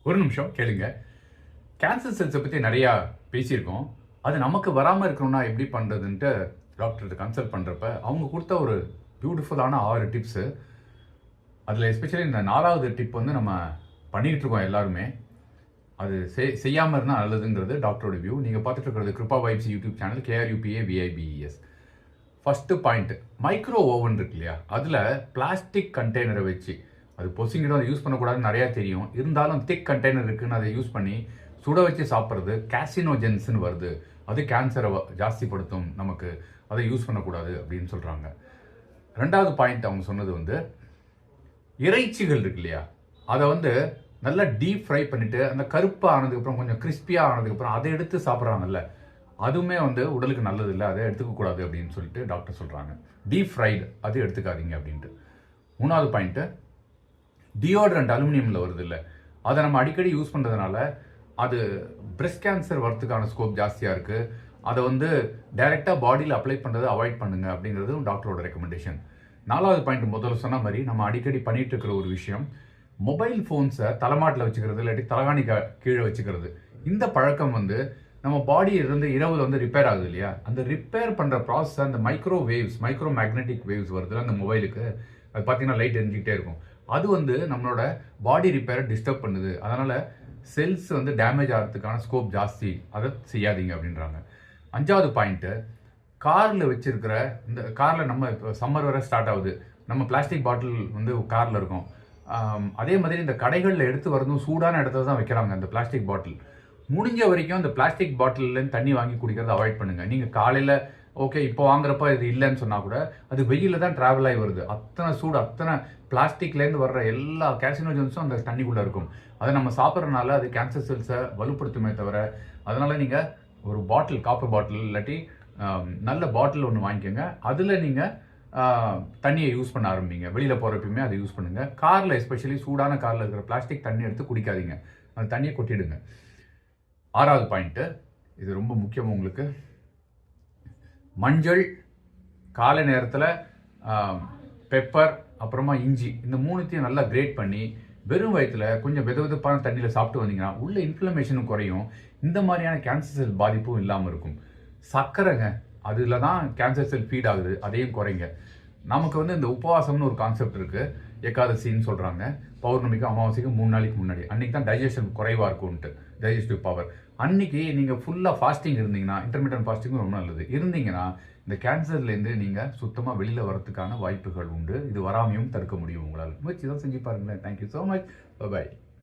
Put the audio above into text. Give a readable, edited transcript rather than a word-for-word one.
ஒரு நிமிஷம் கேளுங்க. கேன்சர் செல்ஸை பற்றி நிறையா பேசியிருக்கோம். அது நமக்கு வராமல் இருக்கணும்னா எப்படி பண்ணுறதுன்ட்டு டாக்டர்கிட்ட கன்சல்ட் பண்ணுறப்ப அவங்க கொடுத்த ஒரு பியூட்டிஃபுல்லான 6 டிப்ஸு. அதில் எஸ்பெஷலி இந்த 4வது டிப் வந்து நம்ம பண்ணிக்கிட்டு இருக்கோம் எல்லாருமே. அது செய்யாமல் இருந்தால் நல்லதுங்கிறது டாக்டரோட வியூ. நீங்கள் பார்த்துட்டு இருக்கிறது Krupa vibes YouTube channel, KRUPAVIBES. First point, micro oven இருக்கு இல்லையா, அதில் பிளாஸ்டிக் கண்டெய்னரை வச்சு, அது பொசிங்கிடும், அதை யூஸ் பண்ணக்கூடாதுன்னு நிறையா தெரியும். இருந்தாலும் திக் கண்டெய்னர் இருக்குன்னு அதை யூஸ் பண்ணி சுட வச்சு சாப்பிட்றது கேசினோஜென்ஸ்ன்னு வருது. அது கேன்சரை ஜாஸ்திப்படுத்தும், நமக்கு அதை யூஸ் பண்ணக்கூடாது அப்படின்னு சொல்கிறாங்க. 2வது பாயிண்ட் அவங்க சொன்னது வந்து இறைச்சிகள் இருக்கு இல்லையா, அதை வந்து நல்லா டீப் ஃப்ரை பண்ணிவிட்டு அந்த கருப்பாக ஆனதுக்கப்புறம் கொஞ்சம் கிறிஸ்பியாக ஆனதுக்கப்புறம் அதை எடுத்து சாப்பிட்றாங்கல்ல, அதுவுமே வந்து உடலுக்கு நல்லது இல்லை, அதை எடுத்துக்கக்கூடாது அப்படின்னு சொல்லிட்டு டாக்டர் சொல்கிறாங்க. டீப் ஃப்ரைடு அது எடுத்துக்காதீங்க அப்படின்ட்டு. 3வது பாயிண்ட்டு, டியோட்ரண்ட் அலுமினியமில் வருது இல்லை, அதை நம்ம அடிக்கடி யூஸ் பண்ணுறதுனால அது பிரெஸ்ட் கேன்சர் வரத்துக்கான ஸ்கோப் ஜாஸ்தியாக இருக்குது. அதை வந்து டைரெக்டாக பாடியில் அப்ளை பண்ணுறதை அவாய்ட் பண்ணுங்க அப்படிங்கிறதும் டாக்டரோட ரெக்கமெண்டேஷன். 4வது பாயிண்ட், முதல்ல சொன்ன மாதிரி நம்ம அடிக்கடி பண்ணிட்டு இருக்கிற ஒரு விஷயம், மொபைல் ஃபோன்ஸை தலைமாட்டில் வச்சுக்கிறது, இல்லாட்டி தலகாணி கீழே வச்சுக்கிறது. இந்த பழக்கம் வந்து நம்ம பாடியிலிருந்து இரவில் வந்து ரிப்பேர் ஆகுது இல்லையா, அந்த ரிப்பேர் பண்ணுற ப்ராசஸ் அந்த மைக்ரோ மேக்னெட்டிக் வேவ்ஸ் வருதுல அந்த மொபைலுக்கு, அது பார்த்தீங்கன்னா லைட் எரிஞ்சிக்கிட்டே இருக்கும். அது வந்து நம்மளோட பாடி ரிப்பேரை டிஸ்டர்ப் பண்ணுது. அதனால் செல்ஸ் வந்து டேமேஜ் ஆகிறதுக்கான ஸ்கோப் ஜாஸ்தி, அதை செய்யாதீங்க அப்படின்றாங்க. 5வது பாயிண்ட்டு, காரில் வச்சுருக்கிற இந்த காரில் நம்ம இப்போ சம்மர் வர ஸ்டார்ட் ஆகுது, நம்ம பிளாஸ்டிக் பாட்டில் வந்து காரில் இருக்கும். அதே மாதிரி இந்த கடைகளில் எடுத்து வரதும் சூடான இடத்துல தான் வைக்கிறாங்க அந்த பிளாஸ்டிக் பாட்டில். முடிஞ்ச வரைக்கும் அந்த பிளாஸ்டிக் பாட்டில்லேருந்து தண்ணி வாங்கி குடிக்கிறத அவாய்ட் பண்ணுங்கள். நீங்கள் காலையில் ஓகே இப்போ வாங்குறப்ப இது இல்லைன்னு சொன்னால் கூட அது வெயிலில் தான் ட்ராவல் ஆகி வருது. அத்தனை சூடு, அத்தனை பிளாஸ்டிக்லேருந்து வர்ற எல்லா கேசினோஜன்ஸும் அந்த தண்ணிக்குள்ளே இருக்கும். அதை நம்ம சாப்பிட்றதுனால அது கேன்சர் செல்ஸை வலுப்படுத்துமே தவிர, அதனால் நீங்கள் ஒரு பாட்டில், காப்பர் பாட்டில் இல்லாட்டி நல்ல பாட்டில் ஒன்று வாங்கிக்கோங்க. அதில் நீங்கள் தண்ணியை யூஸ் பண்ண ஆரம்பிங்க. வெளியில் போகிறப்பயுமே அதை யூஸ் பண்ணுங்கள். காரில் எஸ்பெஷலி சூடான காரில் இருக்கிற பிளாஸ்டிக் தண்ணி எடுத்து குடிக்காதீங்க, அந்த தண்ணியை கொட்டிடுங்க. 6வது பாயிண்ட்டு, இது ரொம்ப முக்கியம் உங்களுக்கு, மஞ்சள், காலை நேரத்தில் பெப்பர், அப்புறமா இஞ்சி, இந்த 3த்தையும் நல்லா கிரேட் பண்ணி வெறும் வயிற்றில் கொஞ்சம் வெதுவெதுப்பான தண்ணியில் சாப்பிட்டு வந்தீங்கன்னா உள்ள இன்ஃப்ளமேஷனும் குறையும், இந்த மாதிரியான கேன்சர் செல் பாதிப்பும் இல்லாமல் இருக்கும். சர்க்கரைங்க, அதில் தான் கேன்சர் செல் ஃபீட் ஆகுது, அதையும் குறைங்க. நமக்கு வந்து இந்த உபவாசம்னு ஒரு கான்செப்ட் இருக்குது, ஏகாதசின்னு சொல்கிறாங்க. பௌர்ணமிக்கு அமாவாசைக்கு 3 நாளைக்கு முன்னாடி, அன்றைக்கி தான் டைஜஷன் குறைவாக இருக்கும்ன்ட்டு, டைஜஸ்டிவ் பவர். அன்றைக்கி நீங்கள் ஃபுல்லாக ஃபாஸ்டிங் இருந்தீங்கன்னா, இன்டர்மீடியன்ட் ஃபாஸ்டிங்கும் ரொம்ப நல்லது இருந்தீங்கன்னா, இந்த கேன்சர்லேருந்து நீங்கள் சுத்தமாக வெளியில் வரதுக்கான வாய்ப்புகள் உண்டு. இது வராமையும் தடுக்க முடியும் உங்களால். முயற்சி தான் செஞ்சு பாருங்களேன். Thank you so much. பை.